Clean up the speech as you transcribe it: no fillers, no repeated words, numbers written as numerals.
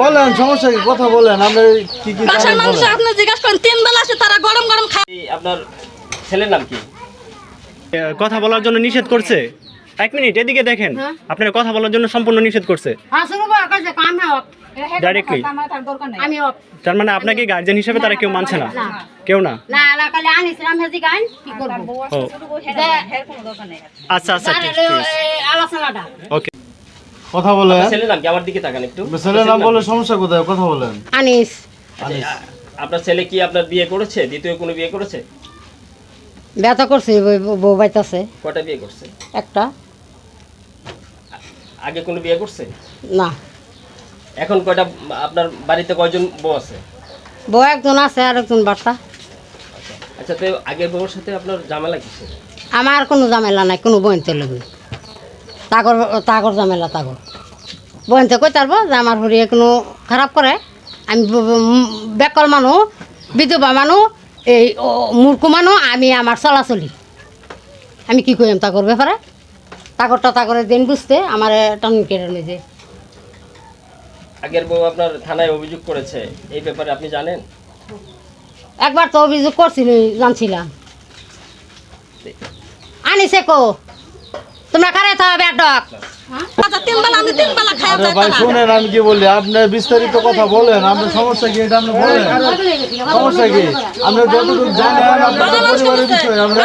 বলেন সমস্যা কি, কথা বলেন। আমরা কি কি বাসার মানুষ আপনি জিজ্ঞাসা করেন, 3 বেলা আসে তারা গরম গরম খায়। আপনার ছেলের নাম কি? কথা বলার জন্য নিষেধ করছে। 1 মিনিট এদিকে দেখেন, আপনার কথা বলার জন্য সম্পূর্ণ নিষেধ করছে ডাইরেক্টলি। তার মানে আপনাকে গার্জিয়ান হিসেবে তারা কেউ মানছে না, কেউ না। ও, আচ্ছা আচ্ছা, ঠিক ওকে। কথা বলেন। ছেলের নাম কি? আমার দিকে তাকান একটু। ছেলের নাম বলে সমস্যা কোথায়? কথা বলেন। আনিস। আপনার ছেলে কি আপনার বিয়ে করেছে? দ্বিতীয় কোনো বিয়ে করেছে? ব্যথা করছে, বউ বাইতাছে কয়টা বিয়ে করছে? একটা। আগে কোনো বিয়ে করছে? না। এখন কয়টা? আপনার বাড়িতে কয়জন বউ আছে? বউ একজন আছে আর একজন বাচ্চা। আচ্ছা, তো আগের বউর সাথে আপনার ঝামেলা কিসে? আমার কোনো ঝামেলা নাই, কোনো বইনতে লাগবে। তাগর ঝামেলা তাগর বইনতে কই তারবো যে আমার হরিয়ে কোনো খারাপ করে। আমি বেকল মানুষ, বিধবা মানুষ, এই মূর্খ মানুষ, আমি আমার চলাচলি আমি কি কইম তাগর ব্যাপারে? তাগরটা তাগরের দিন বুঝতে আমার টান কেটে নিয়েছে। আগের বউ আপনার থানায় অভিযোগ করেছে, এই ব্যাপারে আপনি জানেন? একবার তো অভিযোগ করছিল, জানছিলাম। আনিসে কো তোমরা কারে তো বেডক আচ্ছা, 3 বেলা আমি 3 বেলা খাওয়া আরে যায় ভাই না। শুনেন, আমি কি বলি, আপনি বিস্তারিত কথা বলেন। আপনার সমস্যা কি এটা আপনি বলেন। সমস্যা কি? আপনি যতটুকু জানেন আপনার পরিবারের বিষয় আমরা